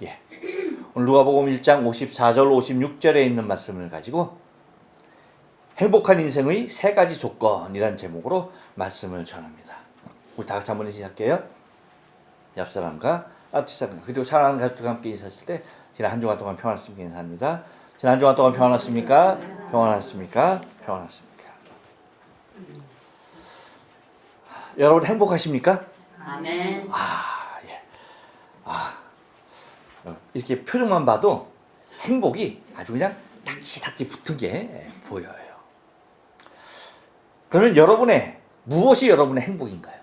예. 오늘 누가복음 1장 54절 56절에 있는 말씀을 가지고 행복한 인생의 세 가지 조건이라는 제목으로 말씀을 전합니다. 우리 다 같이 한번 시작할게요. 옆 사람과 앞뒤 사람 그리고 사랑하는 가족들과 함께 인사하실 때 지난 한 주간 동안 평안했습니까? 인사합니다. 지난 한 주간 동안 평안했습니까? 평안했습니까? 평안했습니까? 여러분 행복하십니까? 아멘. 예. 이렇게 표정만 봐도 행복이 아주 그냥 닥치닥치 붙은 게 보여요. 그러면 무엇이 여러분의 행복인가요?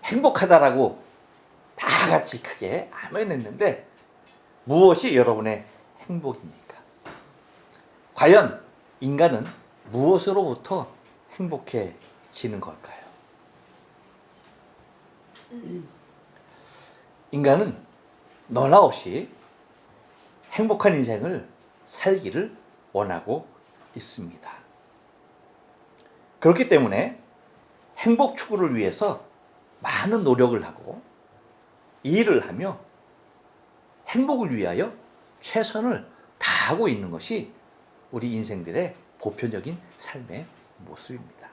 행복하다라고 다 같이 크게 아멘 했는데 무엇이 여러분의 행복입니까? 과연 인간은 무엇으로부터 행복해지는 걸까요? 인간은 너나 없이 행복한 인생을 살기를 원하고 있습니다. 그렇기 때문에 행복 추구를 위해서 많은 노력을 하고 일을 하며 행복을 위하여 최선을 다하고 있는 것이 우리 인생들의 보편적인 삶의 모습입니다.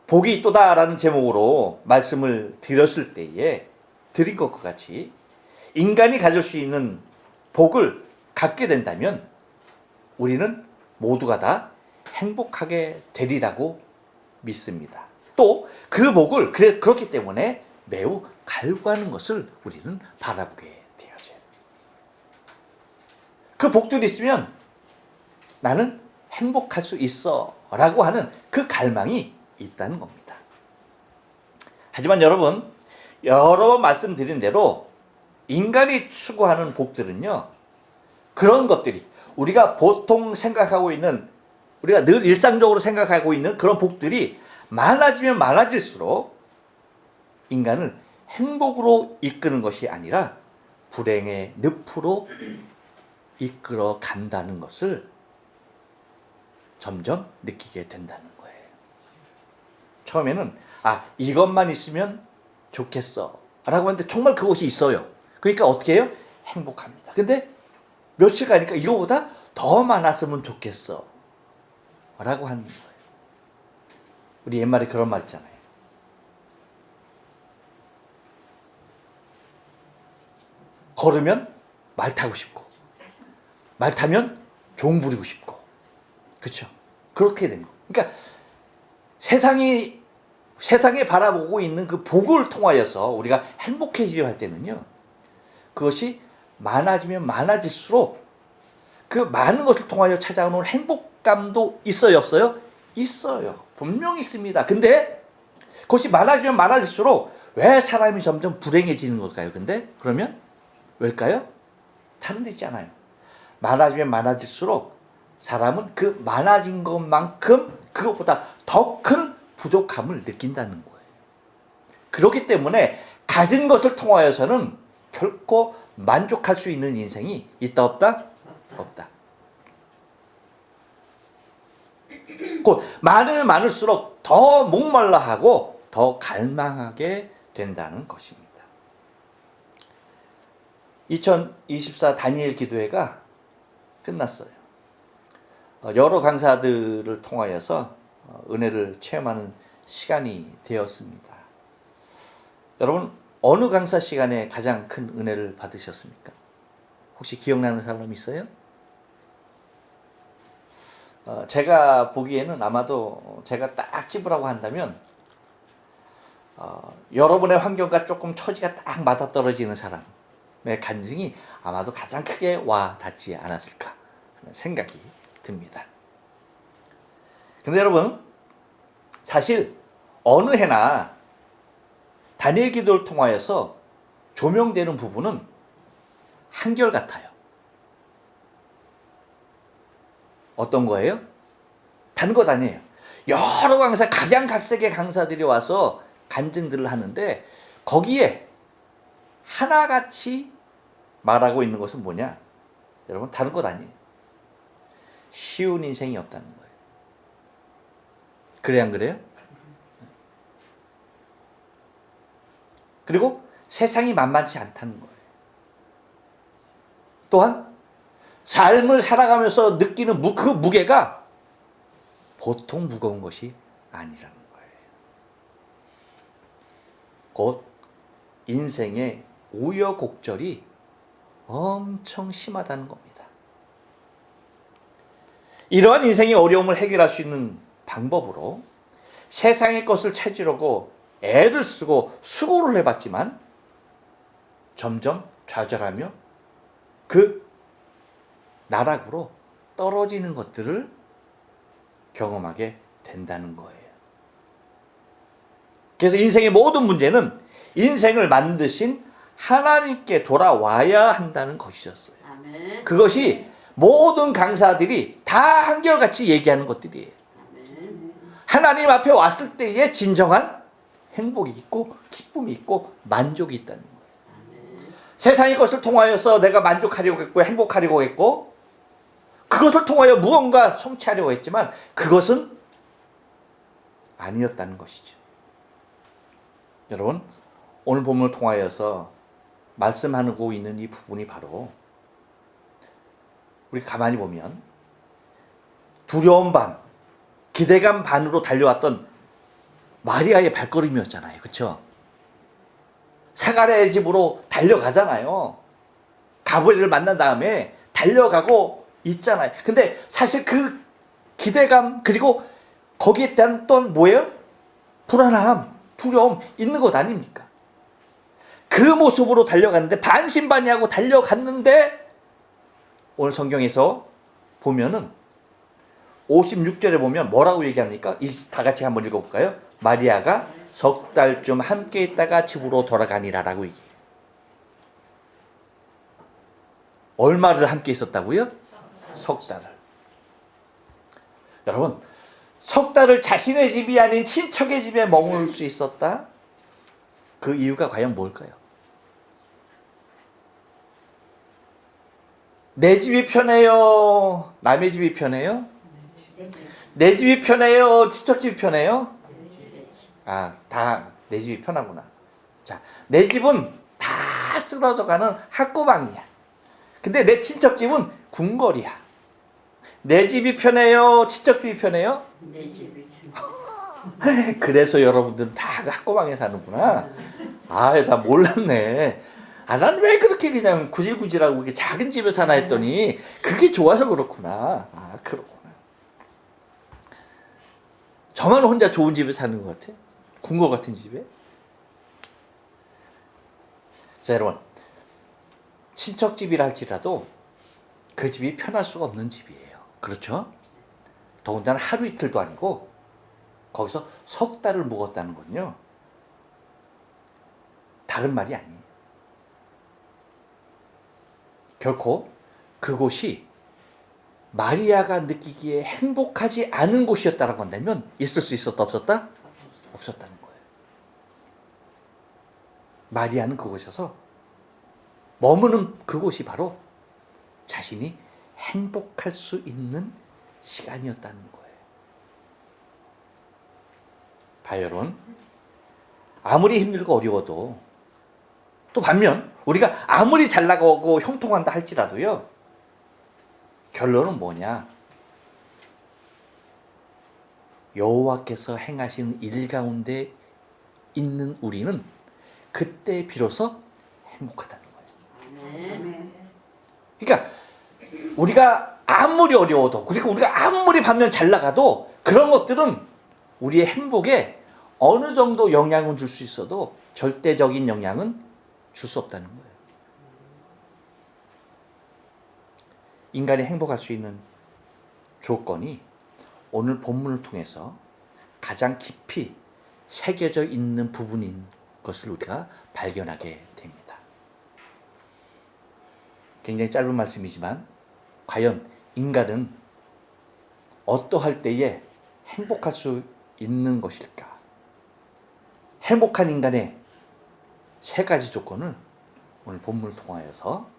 복이 있도다라는 제목으로 말씀을 드렸을 때에 드린 것과 같이 인간이 가질 수 있는 복을 갖게 된다면 우리는 모두가 다 행복하게 되리라고 믿습니다. 또 그 복을 그렇기 때문에 매우 갈구하는 것을 우리는 바라보게 되어져요. 그 복들이 있으면 나는 행복할 수 있어 라고 하는 그 갈망이 있다는 겁니다. 하지만 여러분, 여러 번 말씀드린 대로 인간이 추구하는 복들은요, 그런 것들이 우리가 보통 생각하고 있는, 우리가 늘 일상적으로 생각하고 있는 그런 복들이 많아지면 많아질수록 인간을 행복으로 이끄는 것이 아니라 불행의 늪으로 이끌어 간다는 것을 점점 느끼게 된다는 거예요. 처음에는 이것만 있으면 좋겠어 라고 하는데 정말 그것이 있어요. 그러니까 어떻게 해요? 행복합니다. 근데 며칠 가니까 이거보다 더 많았으면 좋겠어 라고 하는 거예요. 우리 옛말에 그런 말 있잖아요. 걸으면 말 타고 싶고 말 타면 종 부리고 싶고, 그렇죠? 그렇게 된 거예요. 그러니까 세상에 바라보고 있는 그 복을 통하여서 우리가 행복해지려 할 때는요, 그것이 많아지면 많아질수록 그 많은 것을 통하여 찾아오는 행복감도 있어요, 없어요? 있어요. 분명히 있습니다. 근데 그것이 많아지면 많아질수록 왜 사람이 점점 불행해지는 걸까요? 근데 그러면 왜일까요? 다른 데 있지 않아요. 많아지면 많아질수록 사람은 그 많아진 것만큼 그것보다 더 큰 부족함을 느낀다는 거예요. 그렇기 때문에 가진 것을 통하여서는 결코 만족할 수 있는 인생이 있다 없다? 없다. 곧 많으면 많을수록 더 목말라 하고 더 갈망하게 된다는 것입니다. 2024 다니엘 기도회가 끝났어요. 여러 강사들을 통하여서 은혜를 체험하는 시간이 되었습니다. 여러분, 어느 강사 시간에 가장 큰 은혜를 받으셨습니까? 혹시 기억나는 사람 있어요? 제가 보기에는 아마도 제가 딱 찝으라고 한다면 여러분의 환경과 조금 처지가 딱 맞아떨어지는 사람의 간증이 아마도 가장 크게 와 닿지 않았을까 하는 생각이 듭니다. 근데 여러분, 사실 어느 해나 다니엘 기도를 통하여서 조명되는 부분은 한결같아요. 어떤 거예요? 다른 것 아니에요. 여러 강사, 각양각색의 강사들이 와서 간증들을 하는데 거기에 하나같이 말하고 있는 것은 뭐냐? 여러분, 다른 것 아니에요. 쉬운 인생이 없다는 거예요. 그래 안 그래요? 그리고 세상이 만만치 않다는 거예요. 또한 삶을 살아가면서 느끼는 그 무게가 보통 무거운 것이 아니라는 거예요. 곧 인생의 우여곡절이 엄청 심하다는 겁니다. 이러한 인생의 어려움을 해결할 수 있는 방법으로 세상의 것을 찾으려고 애를 쓰고 수고를 해봤지만 점점 좌절하며 그 나락으로 떨어지는 것들을 경험하게 된다는 거예요. 그래서 인생의 모든 문제는 인생을 만드신 하나님께 돌아와야 한다는 것이었어요. 아멘. 그것이 모든 강사들이 다 한결같이 얘기하는 것들이에요. 아멘. 하나님 앞에 왔을 때에 진정한 행복이 있고 기쁨이 있고 만족이 있다는 거예요. 아멘. 세상의 것을 통하여서 내가 만족하려고 했고 행복하려고 했고 그것을 통하여 무언가 성취하려고 했지만 그것은 아니었다는 것이죠. 여러분, 오늘 본문을 통하여서 말씀하고 있는 이 부분이 바로 우리 가만히 보면 두려움 반, 기대감 반으로 달려왔던 마리아의 발걸음이었잖아요. 그렇죠? 사가랴의 집으로 달려가잖아요. 가브리엘을 만난 다음에 달려가고 있잖아요. 근데 사실 그 기대감 그리고 거기에 대한 또 뭐예요? 불안함, 두려움 있는 것 아닙니까? 그 모습으로 달려갔는데 반신반의하고 달려갔는데 오늘 성경에서 보면은 56절에 보면 뭐라고 얘기합니까? 다 같이 한번 읽어볼까요? 마리아가 석 달쯤 함께 있다가 집으로 돌아가니라라고 얘기해요. 얼마를 함께 있었다고요? 석 달을. 여러분, 석 달을 자신의 집이 아닌 친척의 집에 머물 수 있었다? 그 이유가 과연 뭘까요? 내 집이 편해요? 남의 집이 편해요? 내 집이 편해요? 친척 집이 편해요? 아, 다 내 집이 편하구나. 자, 내 집은 다 쓰러져가는 학고방이야. 근데 내 친척 집은 궁궐이야. 내 집이 편해요? 친척 집이 편해요? 내 집이 그래서 여러분들은 다 학고방에 사는구나. 아, 나 몰랐네. 아, 난 왜 그렇게 그냥 구질구질하고 이렇게 작은 집에 사나 했더니 그게 좋아서 그렇구나. 아, 그렇구나. 저만 혼자 좋은 집에 사는 것 같아? 궁궐 같은 집에? 자, 여러분. 친척집이라 할지라도 그 집이 편할 수가 없는 집이에요. 그렇죠? 더군다나 하루 이틀도 아니고 거기서 석 달을 묵었다는 건요. 다른 말이 아니에요. 결코 그곳이 마리아가 느끼기에 행복하지 않은 곳이었다라고 한다면 있을 수 있었다 없었다? 없었다는 거예요. 마리아는 그곳에서 머무는 그곳이 바로 자신이 행복할 수 있는 시간이었다는 거예요. 봐요, 여러분. 아무리 힘들고 어려워도 또 반면 우리가 아무리 잘 나가고 형통한다 할지라도요. 결론은 뭐냐? 여호와께서 행하신 일 가운데 있는 우리는 그때 비로소 행복하다는 거예요. 아멘. 그러니까 우리가 아무리 어려워도 그리고 우리가 아무리 반면 잘 나가도 그런 것들은 우리의 행복에 어느 정도 영향을 줄 수 있어도 절대적인 영향은 줄 수 없다는 거예요. 인간이 행복할 수 있는 조건이 오늘 본문을 통해서 가장 깊이 새겨져 있는 부분인 것을 우리가 발견하게 됩니다. 굉장히 짧은 말씀이지만 과연 인간은 어떠할 때에 행복할 수 있는 것일까? 행복한 인간의 세 가지 조건을 오늘 본문을 통하여서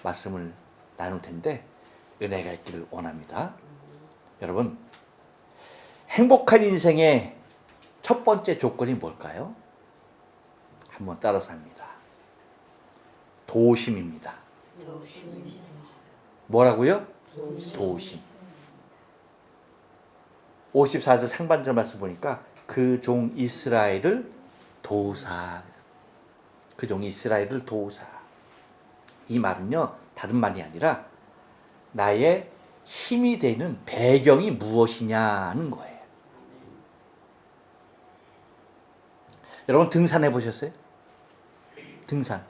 말씀을 나눌 텐데 은혜가 있기를 원합니다. 여러분, 행복한 인생의 첫 번째 조건이 뭘까요? 한번 따라서 합니다. 도심입니다. 도심. 뭐라고요? 도심. 54절 상반절 말씀 보니까 그 종 이스라엘을 도우사. 그 종 이스라엘을 도우사. 이 말은요, 다른 말이 아니라 나의 힘이 되는 배경이 무엇이냐는 거예요. 여러분 등산해 보셨어요? 등산.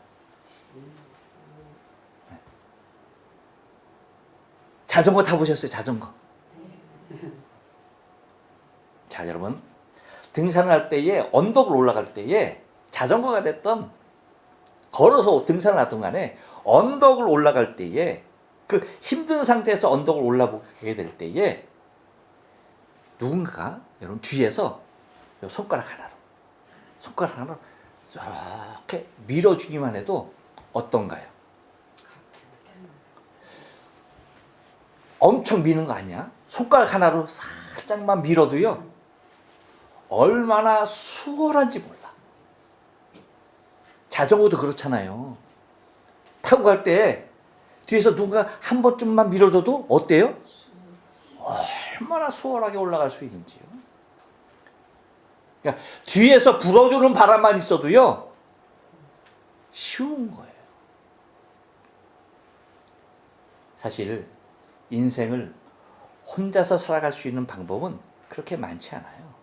자전거 타보셨어요? 자전거. 자, 여러분 등산을 할 때에 언덕을 올라갈 때에 자전거가 됐던 걸어서 등산을 하던 간에 언덕을 올라갈 때에 그 힘든 상태에서 언덕을 올라가게 될 때에 누군가가 여러분 뒤에서 손가락 하나로 이렇게 밀어주기만 해도 어떤가요? 엄청 미는 거 아니야? 손가락 하나로 살짝만 밀어도요, 얼마나 수월한지 몰라. 자전거도 그렇잖아요. 타고 갈 때 뒤에서 누군가 한 번쯤만 밀어줘도 어때요? 얼마나 수월하게 올라갈 수 있는지요. 그러니까 뒤에서 불어주는 바람만 있어도요, 쉬운 거예요. 사실 인생을 혼자서 살아갈 수 있는 방법은 그렇게 많지 않아요.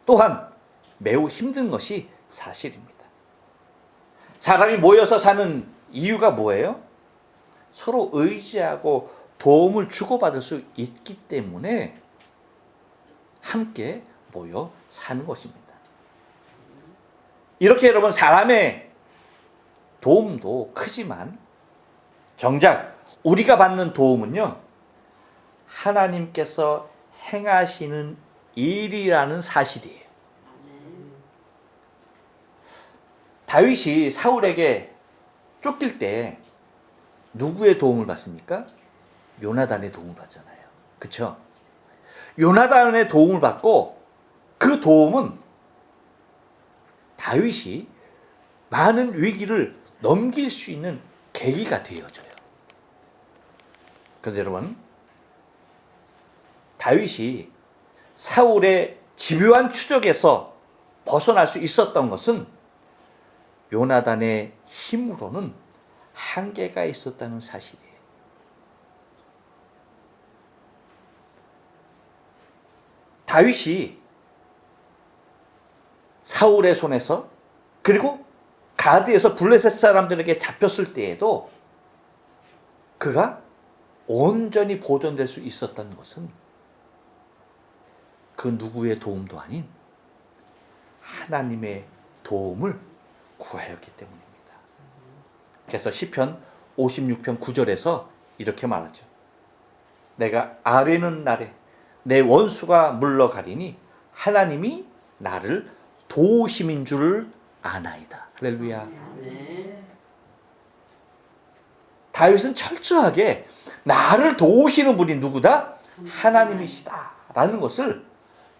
또한 매우 힘든 것이 사실입니다. 사람이 모여서 사는 이유가 뭐예요? 서로 의지하고 도움을 주고받을 수 있기 때문에 함께 모여 사는 것입니다. 이렇게 여러분 사람의 도움도 크지만 정작 우리가 받는 도움은요, 하나님께서 행하시는 일이라는 사실이에요. 다윗이 사울에게 쫓길 때 누구의 도움을 받습니까? 요나단의 도움을 받잖아요. 그렇죠? 요나단의 도움을 받고 그 도움은 다윗이 많은 위기를 넘길 수 있는 계기가 되어져요. 그런데 여러분, 다윗이 사울의 집요한 추적에서 벗어날 수 있었던 것은 요나단의 힘으로는 한계가 있었다는 사실이에요. 다윗이 사울의 손에서 그리고 가드에서 블레셋 사람들에게 잡혔을 때에도 그가 온전히 보존될 수 있었던 것은 그 누구의 도움도 아닌 하나님의 도움을 구하였기 때문입니다. 그래서 시편 56편 9절에서 이렇게 말하죠. 내가 아뢰는 날에 내 원수가 물러가리니 하나님이 나를 도우심인 줄을 아나이다. 할렐루야. 네. 다윗은 철저하게 나를 도우시는 분이 누구다? 하나님이시다 라는 것을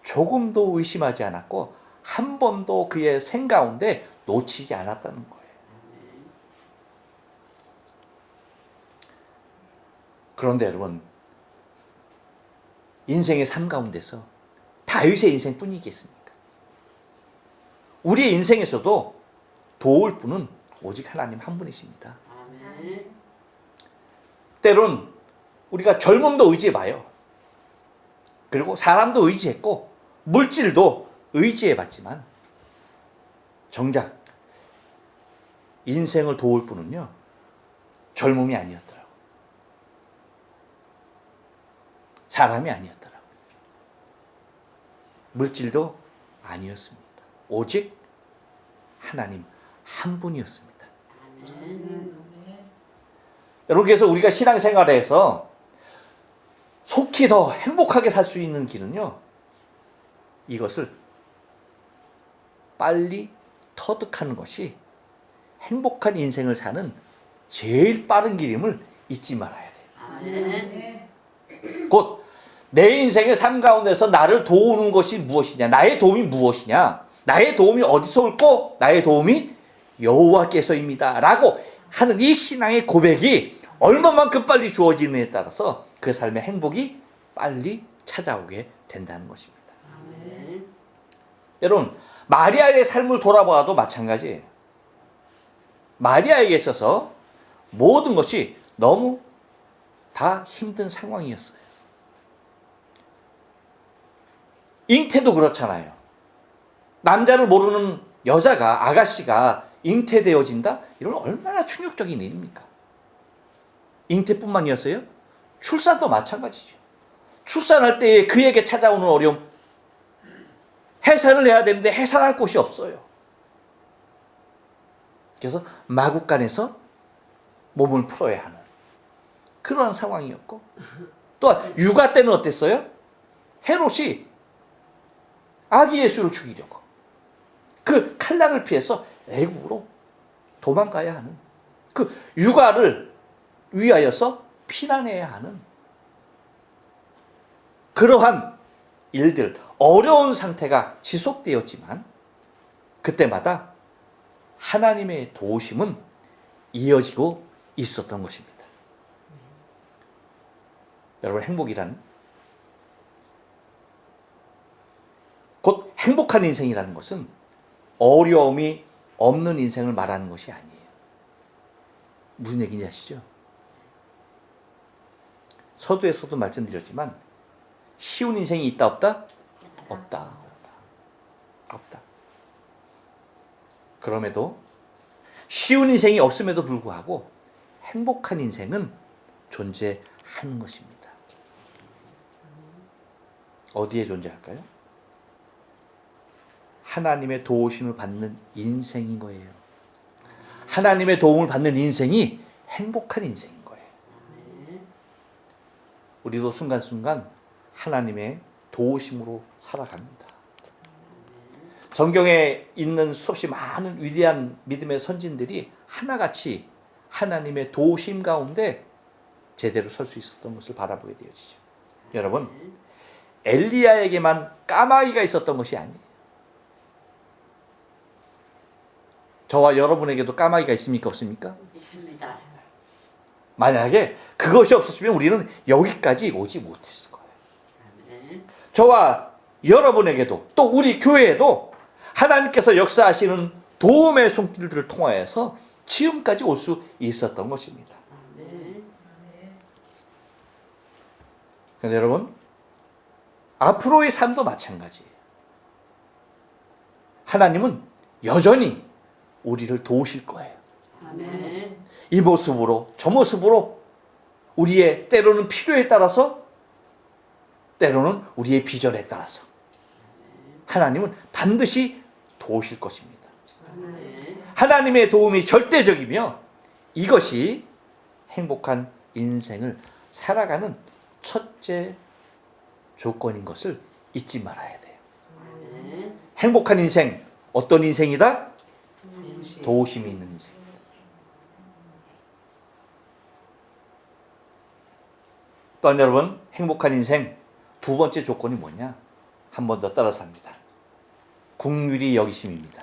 조금도 의심하지 않았고 한 번도 그의 생 가운데 놓치지 않았다는 거예요. 그런데 여러분, 인생의 삶 가운데서 다윗의 인생뿐이겠습니까? 우리의 인생에서도 도울 분은 오직 하나님 한 분이십니다. 아멘. 때론 우리가 젊음도 의지해봐요. 그리고 사람도 의지했고 물질도 의지해봤지만 정작 인생을 도울 분은요, 젊음이 아니었더라고요. 사람이 아니었더라고요. 물질도 아니었습니다. 오직 하나님 한 분이었습니다. 아멘. 여러분, 그래서 우리가 신앙생활에서 속히 더 행복하게 살 수 있는 길은요, 이것을 빨리 터득하는 것이 행복한 인생을 사는 제일 빠른 길임을 잊지 말아야 돼요. 아멘. 곧 내 인생의 삶 가운데서 나를 도우는 것이 무엇이냐, 나의 도움이 무엇이냐, 나의 도움이 어디서 올고 나의 도움이 여호와께서입니다 라고 하는 이 신앙의 고백이 얼마만큼 빨리 주어지느냐에 따라서 그 삶의 행복이 빨리 찾아오게 된다는 것입니다. 아멘. 여러분, 마리아의 삶을 돌아봐도 마찬가지예요. 마리아에게 있어서 모든 것이 너무 다 힘든 상황이었어요. 잉태도 그렇잖아요. 남자를 모르는 여자가, 아가씨가 잉태되어진다? 이건 얼마나 충격적인 일입니까? 잉태뿐만이었어요? 출산도 마찬가지죠. 출산할 때에 그에게 찾아오는 어려움, 해산을 해야 되는데 해산할 곳이 없어요. 그래서 마구간에서 몸을 풀어야 하는 그러한 상황이었고, 또한 육아 때는 어땠어요? 헤롯이 아기 예수를 죽이려고 그 칼날을 피해서 애국으로 도망가야 하는, 그 육아를 위하여서 피난해야 하는 그러한 일들, 어려운 상태가 지속되었지만 그때마다 하나님의 도우심은 이어지고 있었던 것입니다. 여러분, 행복이란 곧 행복한 인생이라는 것은 어려움이 없는 인생을 말하는 것이 아니에요. 무슨 얘기인지 아시죠? 서두에서도 말씀드렸지만 쉬운 인생이 있다 없다? 없다. 없다. 그럼에도 쉬운 인생이 없음에도 불구하고 행복한 인생은 존재하는 것입니다. 어디에 존재할까요? 하나님의 도우심을 받는 인생인 거예요. 하나님의 도움을 받는 인생이 행복한 인생인 거예요. 우리도 순간순간 하나님의 도우심으로 살아갑니다. 성경에 있는 수없이 많은 위대한 믿음의 선진들이 하나같이 하나님의 도우심 가운데 제대로 설 수 있었던 것을 바라보게 되어지죠. 여러분, 엘리야에게만 까마귀가 있었던 것이 아니에요. 저와 여러분에게도 까마귀가 있습니까? 없습니까? 있습니다. 만약에 그것이 없었으면 우리는 여기까지 오지 못했을 거예요. 아멘. 저와 여러분에게도 또 우리 교회에도 하나님께서 역사하시는 도움의 손길들을 통하여서 지금까지 올 수 있었던 것입니다. 아멘. 그런데 여러분, 앞으로의 삶도 마찬가지예요. 하나님은 여전히 우리를 도우실 거예요. 아멘. 이 모습으로 저 모습으로 우리의 때로는 필요에 따라서, 때로는 우리의 비전에 따라서 하나님은 반드시 도우실 것입니다. 아멘. 하나님의 도움이 절대적이며 이것이 행복한 인생을 살아가는 첫째 조건인 것을 잊지 말아야 돼요. 아멘. 행복한 인생, 어떤 인생이다? 도우심이 있는 인생. 또한 여러분, 행복한 인생 두 번째 조건이 뭐냐? 한 번 더 따라서 합니다. 긍휼히 여기심입니다.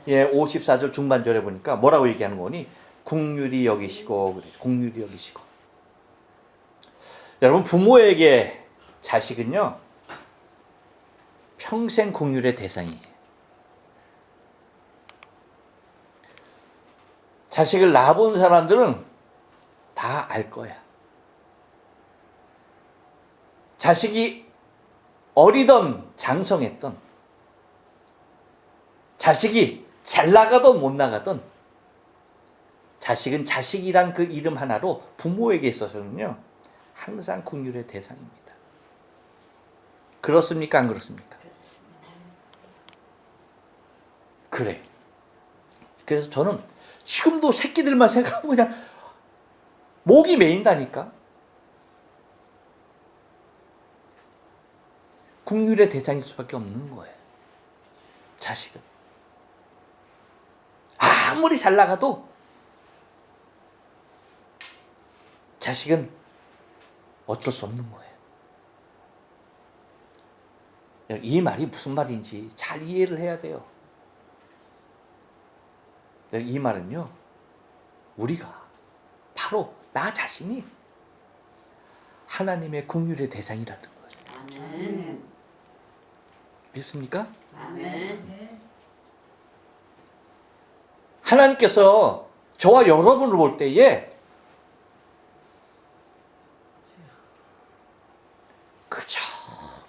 예, 54절 중반절에 보니까 뭐라고 얘기하는 거니? 긍휼히 여기시고, 그래. 긍휼히 여기시고. 여러분, 부모에게 자식은요, 평생 긍휼의 대상이에요. 자식을 낳아본 사람들은 다 알 거야. 자식이 어리던 장성했던, 자식이 잘 나가던 못 나가던, 자식은 자식이란 그 이름 하나로 부모에게 있어서는요 항상 긍휼의 대상입니다. 그렇습니까? 안 그렇습니까? 그래. 그래서 저는 지금도 새끼들만 생각하면 그냥 목이 메인다니까. 긍휼의 대상일 수밖에 없는 거예요. 자식은. 아무리 잘 나가도 자식은 어쩔 수 없는 거예요. 이 말이 무슨 말인지 잘 이해를 해야 돼요. 이 말은요, 우리가 바로 나 자신이 하나님의 긍휼의 대상이라는 거예요. 아멘. 믿습니까? 아멘. 하나님께서 저와 여러분을 볼 때에 그저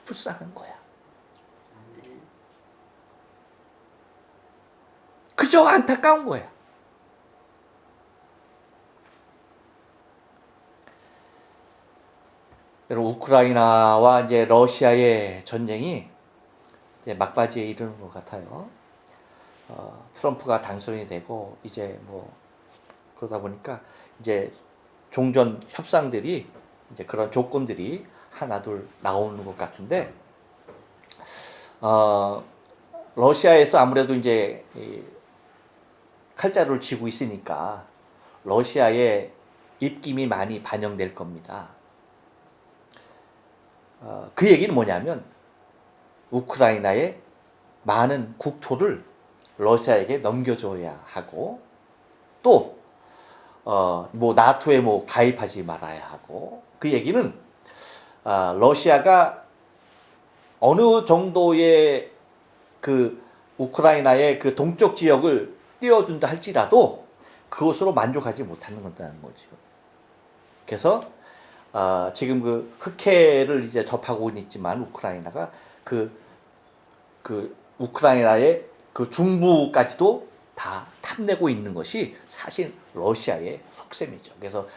불쌍한 거야. 그저 안타까운 거야. 여러분, 우크라이나와 이제 러시아의 전쟁이 이제 막바지에 이르는 것 같아요. 트럼프가 당선이 되고 이제 뭐 그러다 보니까 이제 종전 협상들이 이제 그런 조건들이 하나둘 나오는 것 같은데, 러시아에서 아무래도 이제 이 칼자루를 쥐고 있으니까 러시아의 입김이 많이 반영될 겁니다. 그 얘기는 뭐냐면 우크라이나의 많은 국토를 러시아에게 넘겨줘야 하고, 또 뭐 나토에 뭐 가입하지 말아야 하고, 그 얘기는 러시아가 어느 정도의 그 우크라이나의 그 동쪽 지역을 띄워준다 할지라도 그것으로 만족하지 못하는 건다는 거죠. 그래서 지금 그 흑해를 이제 접하고 있지만 우크라이나가 그 우크라이나의 그 중부까지도 다 탐내고 있는 것이 사실 러시아의 속셈이죠. 그래서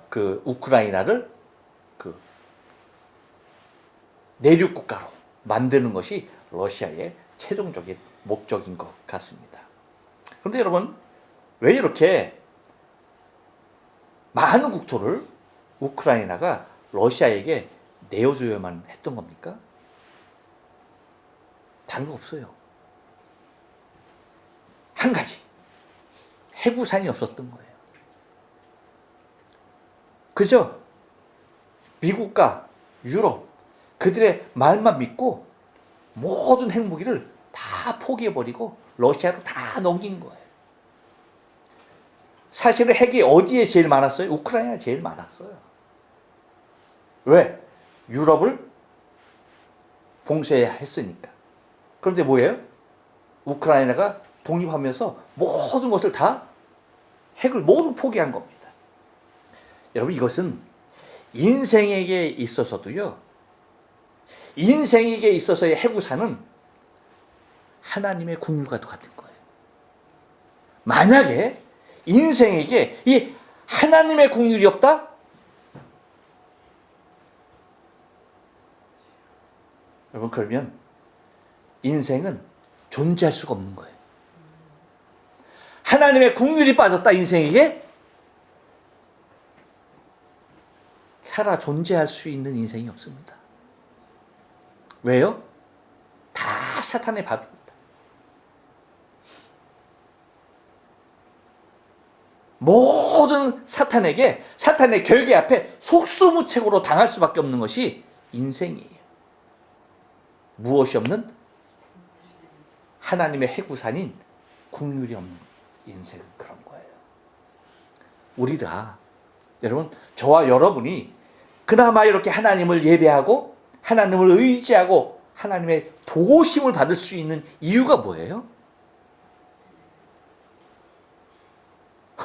그 우크라이나를 그 내륙 국가로 만드는 것이 러시아의 최종적인 목적인 것 같습니다. 그런데 여러분, 왜 이렇게 많은 국토를 우크라이나가 러시아에게 내어줘야만 했던 겁니까? 다른 거 없어요. 한 가지, 해구산이 없었던 거예요. 그죠? 미국과 유럽, 그들의 말만 믿고 모든 핵무기를 다 포기해버리고 러시아로 다 넘긴 거예요. 사실은 핵이 어디에 제일 많았어요? 우크라이나에 제일 많았어요. 왜? 유럽을 봉쇄해야 했으니까. 그런데 뭐예요? 우크라이나가 독립하면서 모든 것을 다 핵을 모두 포기한 겁니다. 여러분, 이것은 인생에게 있어서도요, 인생에게 있어서의 해구사는 하나님의 긍휼과 똑같은 거예요. 만약에 인생에게 이 하나님의 긍휼이 없다? 여러분, 그러면 인생은 존재할 수가 없는 거예요. 하나님의 긍휼이 빠졌다, 인생에게? 살아 존재할 수 있는 인생이 없습니다. 왜요? 다 사탄의 밥입니다. 모든 사탄에게, 사탄의 결계 앞에 속수무책으로 당할 수밖에 없는 것이 인생이에요. 무엇이 없는? 하나님의 해구산인 긍휼이 없는 인생은 그런 거예요. 우리 다, 여러분, 저와 여러분이 그나마 이렇게 하나님을 예배하고 하나님을 의지하고 하나님의 도우심을 받을 수 있는 이유가 뭐예요?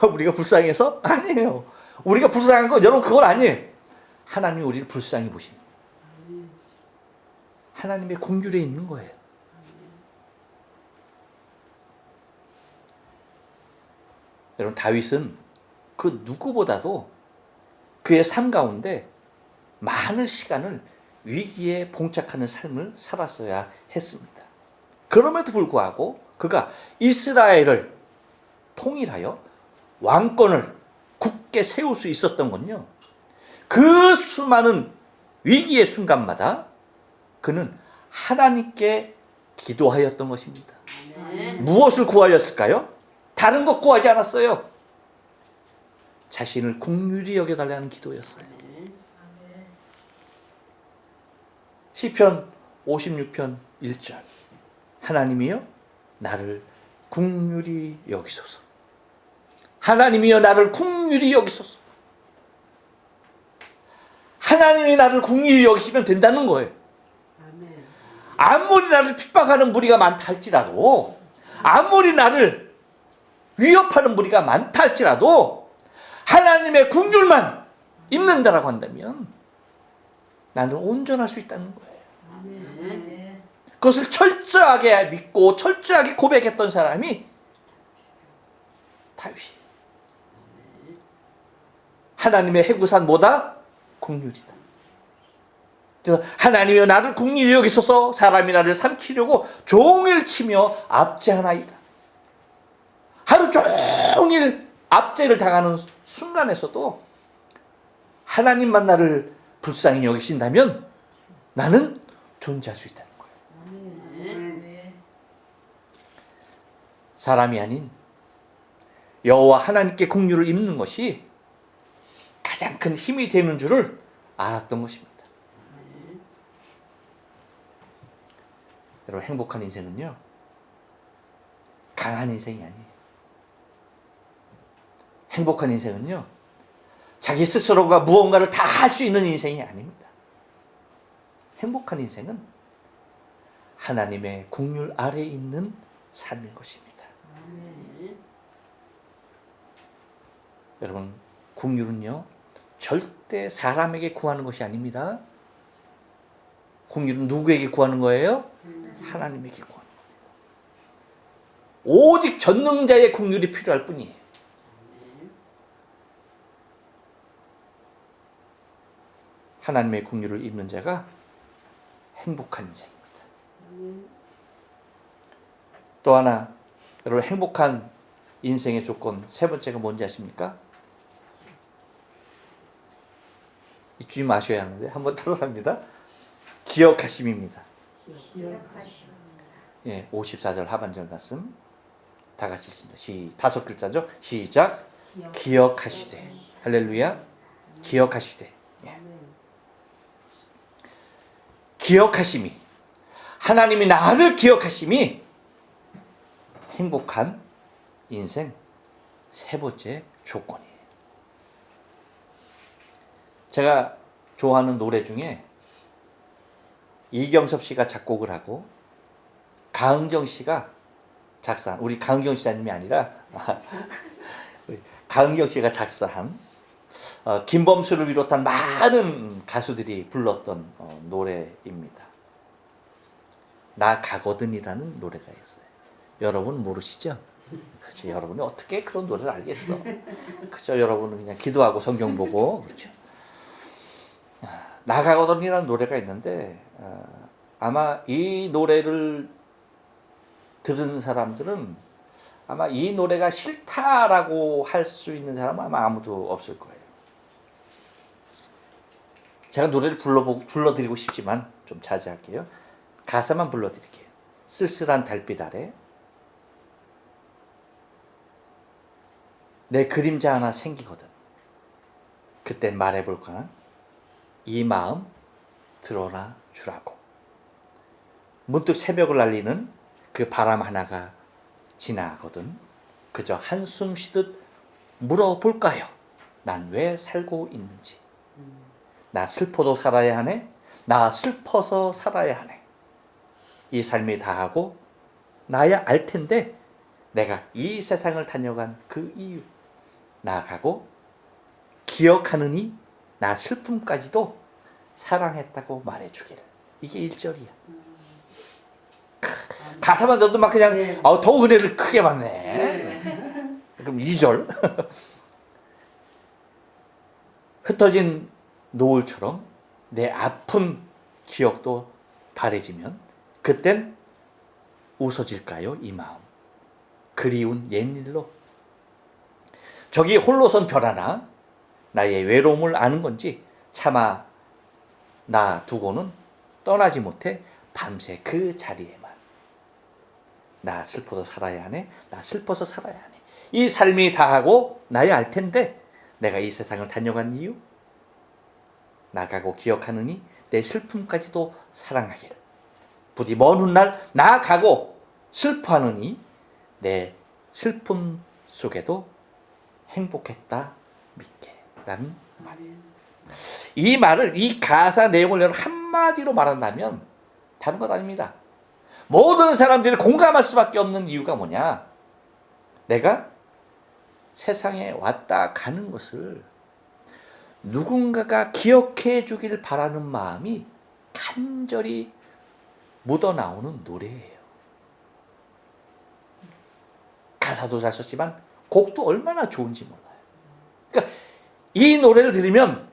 우리가 불쌍해서? 아니에요. 우리가 불쌍한 건 여러분 그건 아니에요. 하나님이 우리를 불쌍히 보신 하나님의 긍휼에 있는 거예요. 여러분, 다윗은 그 누구보다도 그의 삶 가운데 많은 시간을 위기에 봉착하는 삶을 살았어야 했습니다. 그럼에도 불구하고 그가 이스라엘을 통일하여 왕권을 굳게 세울 수 있었던 건요, 그 수많은 위기의 순간마다 그는 하나님께 기도하였던 것입니다. 아멘. 무엇을 구하였을까요? 다른 것 구하지 않았어요. 자신을 긍휼히 여겨달라는 기도였어요. 아멘. 시편 56편 1절. 하나님이여 나를 긍휼히 여기소서. 하나님이여 나를 긍휼히 여기소서. 하나님이 나를 긍휼히 여기시면 된다는 거예요. 아멘. 아무리 나를 핍박하는 무리가 많다 할지라도, 아무리 나를 위협하는 무리가 많다 할지라도 하나님의 긍휼만 입는다라고 한다면 나는 온전할 수 있다는 거예요. 아멘. 그것을 철저하게 믿고 철저하게 고백했던 사람이 다윗이. 하나님의 해구산 뭐다? 긍휼이다. 그래서 하나님이여 나를 긍휼히 여기소서. 사람이 나를 삼키려고 종일 치며 압제하나이다. 하루 종일 압제를 당하는 순간에서도 하나님만 나를 불쌍히 여기신다면 나는 존재할 수 있다는 거예요. 아멘. 사람이 아닌 여호와 하나님께 긍휼을 입는 것이 가장 큰 힘이 되는 줄을 알았던 것입니다. 여러분, 행복한 인생은요, 강한 인생이 아니에요. 행복한 인생은요, 자기 스스로가 무언가를 다 할 수 있는 인생이 아닙니다. 행복한 인생은 하나님의 긍휼 아래에 있는 삶인 것입니다. 아멘. 여러분, 긍휼은요 절대 사람에게 구하는 것이 아닙니다. 긍휼은 누구에게 구하는 거예요? 하나님에게 구하는 겁니다. 오직 전능자의 긍휼이 필요할 뿐이에요. 하나님의 긍휼을 입는 자가 행복한 인생입니다. 또 하나, 여러분, 행복한 인생의 조건 세 번째가 뭔지 아십니까? 잊지 마셔야 하는데 한번 따라서 합니다. 기억하심입니다. 기억하시오. 예, 54절 하반절 말씀 다 같이 있습니다. 다섯 글자죠. 시작. 기억하시되. 할렐루야. 기억하시되. 예. 기억하심이, 하나님이 나를 기억하심이 행복한 인생 세 번째 조건이에요. 제가 좋아하는 노래 중에 이경섭 씨가 작곡을 하고 가은정 씨가 작사한, 우리 가은경 씨장님이 아니라 가은경 씨가 작사한, 김범수를 비롯한 많은 가수들이 불렀던 노래입니다. 나 가거든이라는 노래가 있어요. 여러분 모르시죠? 그렇죠. 여러분이 어떻게 그런 노래를 알겠어? 그렇죠. 여러분은 그냥 기도하고 성경 보고. 그렇죠. 나 가거든이라는 노래가 있는데 아마 이 노래를 들은 사람들은 아마 이 노래가 싫다라고 할 수 있는 사람은 아마 아무도 없을 거예요. 제가 노래를 불러드리고 싶지만 좀 자제할게요. 가사만 불러드릴게요. 쓸쓸한 달빛 아래 내 그림자 하나 생기거든. 그땐 말해볼까? 이 마음 들어라 주라고. 문득 새벽을 알리는 그 바람 하나가 지나거든. 그저 한숨 쉬듯 물어볼까요? 난 왜 살고 있는지. 나 슬퍼도 살아야 하네. 나 슬퍼서 살아야 하네. 이 삶이 다하고 나야 알 텐데 내가 이 세상을 다녀간 그 이유. 나아가고 기억하느니 나 슬픔까지도 사랑했다고 말해주기를. 이게 1절이야. 가사만 들어도 막 그냥 더 은혜를 크게 받네. 그럼 2절. 흩어진 노을처럼 내 아픈 기억도 바래지면 그땐 웃어질까요? 이 마음 그리운 옛일로. 저기 홀로선 별 하나 나의 외로움을 아는 건지 차마 나 두고는 떠나지 못해 밤새 그 자리에만. 나 슬퍼도 살아야 하네. 나 슬퍼서 살아야 하네. 이 삶이 다하고 나야 알 텐데 내가 이 세상을 다녀간 이유. 나가고 기억하느니 내 슬픔까지도 사랑하기를. 부디 먼 훗날 나아가고 슬퍼하느니 내 슬픔 속에도 행복했다 믿게 라는 이 말을, 이 가사 내용을 여러분 한마디로 말한다면 다른 것 아닙니다. 모든 사람들이 공감할 수밖에 없는 이유가 뭐냐? 내가 세상에 왔다 가는 것을 누군가가 기억해 주길 바라는 마음이 간절히 묻어나오는 노래예요. 가사도 잘 썼지만 곡도 얼마나 좋은지 몰라요. 그러니까 이 노래를 들으면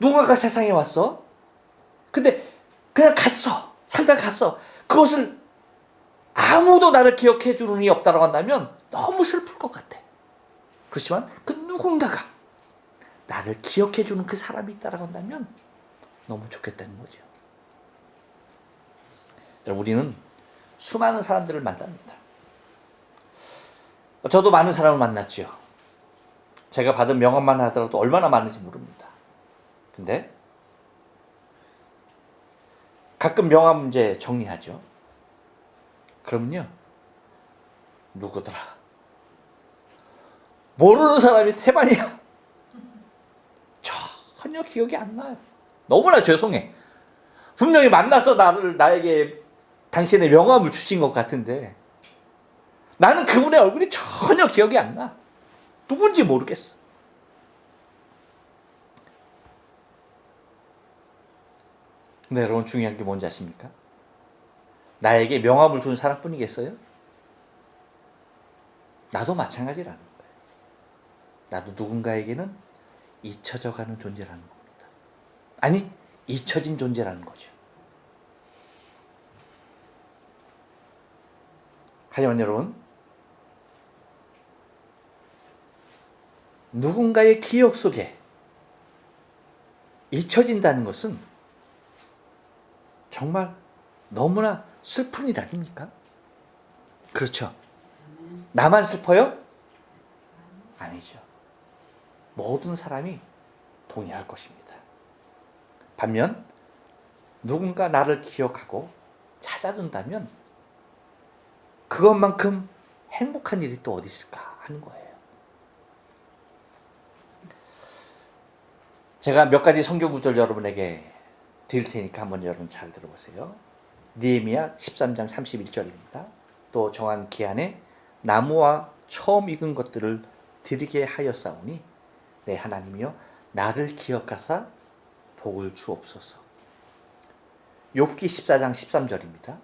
누군가가 세상에 왔어. 근데 그냥 갔어. 살다 갔어. 그것을 아무도 나를 기억해 주는 이 없다고 한다면 너무 슬플 것 같아. 그렇지만 그 누군가가 나를 기억해 주는 그 사람이 있다고 한다면 너무 좋겠다는 거죠. 우리는 수많은 사람들을 만납니다. 저도 많은 사람을 만났죠. 제가 받은 명함만 하더라도 얼마나 많은지 모릅니다. 근데 가끔 명함 이제 정리하죠. 그러면요, 누구더라? 모르는 사람이 태반이야. 전혀 기억이 안 나요. 너무나 죄송해. 분명히 만나서 나에게 당신의 명함을 주신 것 같은데 나는 그분의 얼굴이 전혀 기억이 안 나. 누군지 모르겠어. 근데 여러분, 중요한 게 뭔지 아십니까? 나에게 명함을 준 사람뿐이겠어요? 나도 마찬가지라는 거예요. 나도 누군가에게는 잊혀져 가는 존재라는 겁니다. 아니, 잊혀진 존재라는 거죠. 하지만 여러분, 누군가의 기억 속에 잊혀진다는 것은 정말 너무나 슬픈 일 아닙니까? 그렇죠. 나만 슬퍼요? 아니죠. 모든 사람이 동의할 것입니다. 반면 누군가 나를 기억하고 찾아준다면 그것만큼 행복한 일이 또 어디 있을까 하는 거예요. 제가 몇 가지 성경 구절 여러분에게 드릴 테니까 한번 여러분 잘 들어보세요. 느헤미야 13장 31절입니다. 또 정한 기한에 나무와 처음 익은 것들을 드리게 하였사오니 내 하나님이여 나를 기억하사 복을 주옵소서. 욥기 14장 13절입니다.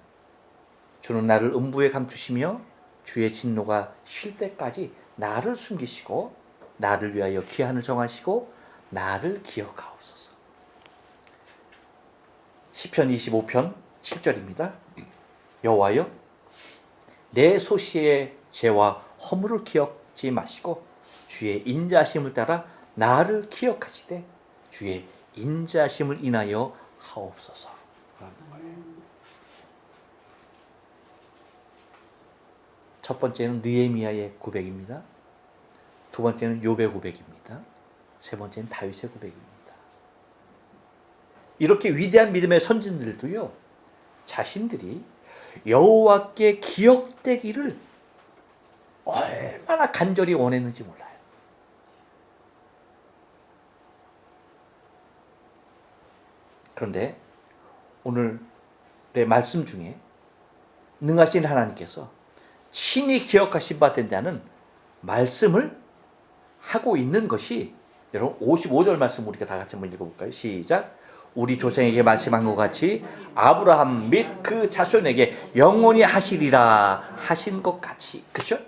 주는 나를 음부에 감추시며 주의 진노가 쉴 때까지 나를 숨기시고 나를 위하여 기한을 정하시고 나를 기억하옵소서. 시편 25편 7절입니다. 여호와여 내 소시의 죄와 허물을 기억지 마시고 주의 인자하심을 따라 나를 기억하시되 주의 인자하심을 인하여 하옵소서. 첫 번째는 느헤미야의 고백입니다. 두 번째는 욥의 고백입니다. 세 번째는 다윗의 고백입니다. 이렇게 위대한 믿음의 선진들도요, 자신들이 여호와께 기억되기를 얼마나 간절히 원했는지 몰라요. 그런데 오늘의 말씀 중에 능하신 하나님께서 친히 기억하신 바 된 자는 말씀을 하고 있는 것이, 여러분 55절 말씀 우리가 다 같이 한번 읽어볼까요? 시작. 우리 조상에게 말씀한 것 같이 아브라함 및 그 자손에게 영원히 하시리라 하신 것 같이. 그렇죠?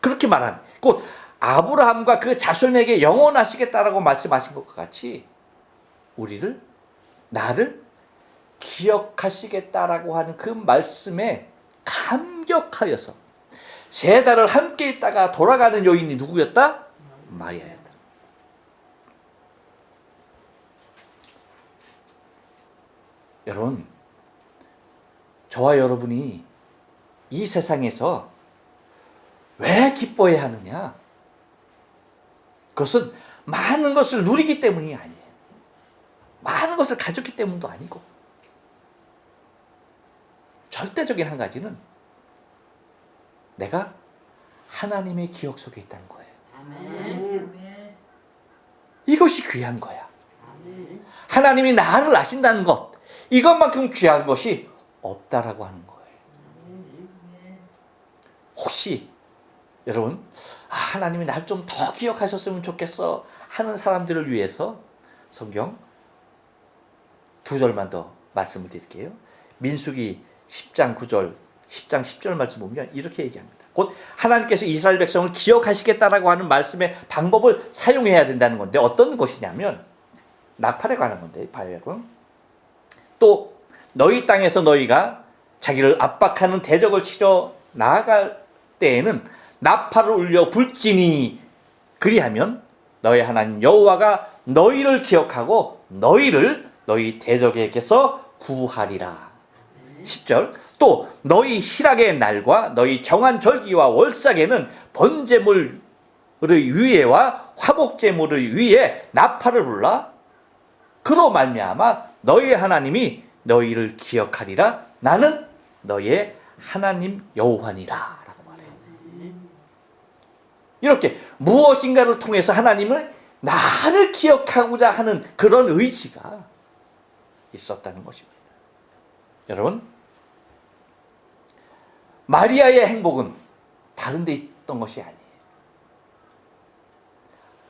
그렇게 말하는, 곧 아브라함과 그 자손에게 영원하시겠다라고 말씀하신 것 같이 나를 기억하시겠다라고 하는 그 말씀에 감격하여서 세 달을 함께 있다가 돌아가는 여인이 누구였다? 마리아였다. 여러분, 저와 여러분이 이 세상에서 왜 기뻐해야 하느냐? 그것은 많은 것을 누리기 때문이 아니에요. 많은 것을 가졌기 때문도 아니고, 절대적인 한 가지는 내가 하나님의 기억 속에 있다는 거예요. 아멘. 이것이 귀한 거야. 아멘. 하나님이 나를 아신다는 것, 이것만큼 귀한 것이 없다라고 하는 거예요. 혹시 여러분 하나님이 날 좀 더 기억하셨으면 좋겠어 하는 사람들을 위해서 성경 2절만 더 말씀을 드릴게요. 민수기 10장 9절 10장 10절 말씀 보면 이렇게 얘기합니다. 곧 하나님께서 이스라엘 백성을 기억하시겠다라고 하는 말씀의 방법을 사용해야 된다는 건데 어떤 것이냐면 나팔에 관한 건데 바야금 또 너희 땅에서 너희가 자기를 압박하는 대적을 치러 나아갈 때에는 나팔을 울려 불지니 그리하면 너희 하나님 여호와가 너희를 기억하고 너희를 너희 대적에게서 구하리라. 10절 또 너희 희락의 날과 너희 정한 절기와 월삭에는 번제물의 위에와 화목제물의 위에 나팔을 불라 그로 말미암아 너희 하나님이 너희를 기억하리라. 나는 너희의 하나님 여호와니라 라고 말해요. 이렇게 무엇인가를 통해서 하나님은 나를 기억하고자 하는 그런 의지가 있었다는 것입니다. 여러분 마리아의 행복은 다른 데 있던 것이 아니에요.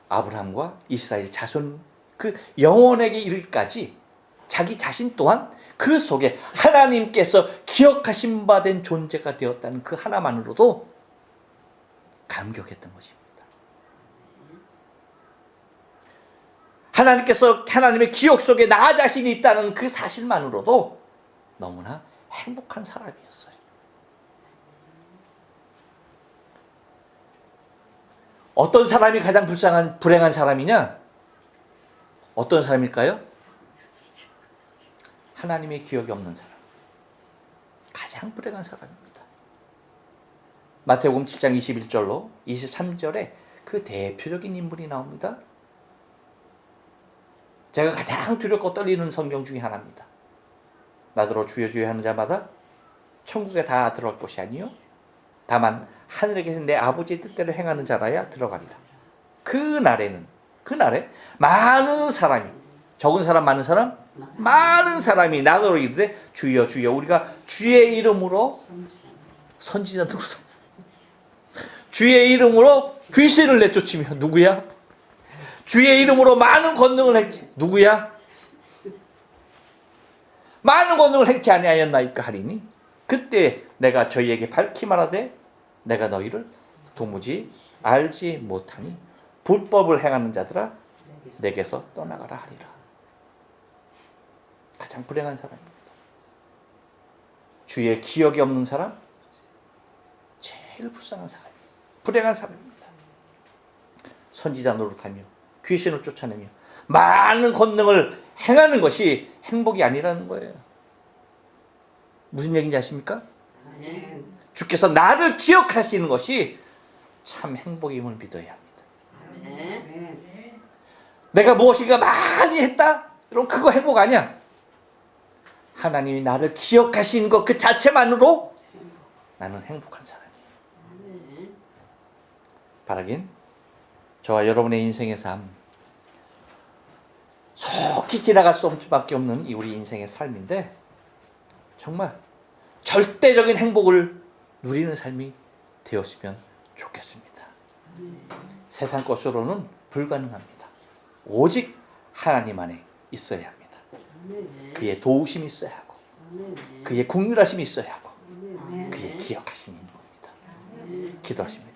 아브라함과 이스라엘 자손 그 영원에게 이르기까지 자기 자신 또한 그 속에 하나님께서 기억하신 바 된 존재가 되었다는 그 하나만으로도 감격했던 것입니다. 하나님께서 하나님의 기억 속에 나 자신이 있다는 그 사실만으로도 너무나 행복한 사람이었어요. 어떤 사람이 가장 불행한 사람이냐? 어떤 사람일까요? 하나님의 기억이 없는 사람. 가장 불행한 사람입니다. 마태복음 7장 21절로 23절에 그 대표적인 인물이 나옵니다. 제가 가장 두렵고 떨리는 성경 중에 하나입니다. 나더러 주여 주여 하는 자마다 천국에 다 들어갈 것이 아니요 다만 하늘에 계신 내 아버지의 뜻대로 행하는 자라야 들어가리라. 그날에 많은 사람이 적은 사람 많은 사람? 많은 사람이 나더러 이르되 주여 주여 우리가 주의 이름으로 선지자들로 주의 이름으로 귀신을 내쫓으며 누구야? 주의 이름으로 많은 권능을 했지 누구야? 많은 권능을 행치 아니하였나이까 하리니 그때 내가 저희에게 밝히 말하되 내가 너희를 도무지 알지 못하니 불법을 행하는 자들아 내게서 떠나가라 하리라. 가장 불행한 사람입니다. 주의 기억이 없는 사람 제일 불쌍한 사람이에요. 불행한 사람입니다. 선지자 노릇하며 귀신을 쫓아내며 많은 권능을 행하는 것이 행복이 아니라는 거예요. 무슨 얘기인지 아십니까? 주께서 나를 기억하시는 것이 참 행복임을 믿어야 합니다. 내가 무엇인가 많이 했다? 그럼 그거 행복 아니야. 하나님이 나를 기억하시는 것 그 자체만으로 나는 행복한 사람이에요. 바라긴 저와 여러분의 인생의 삶 속히 지나갈 수밖에 없는 이 우리 인생의 삶인데 정말 절대적인 행복을 누리는 삶이 되었으면 좋겠습니다. 세상 것으로는 불가능합니다. 오직 하나님 안에 있어야 합니다. 그의 도우심이 있어야 하고 그의 국률하심이 있어야 하고 그의 기억하심이 있는 겁니다. 기도하십니다.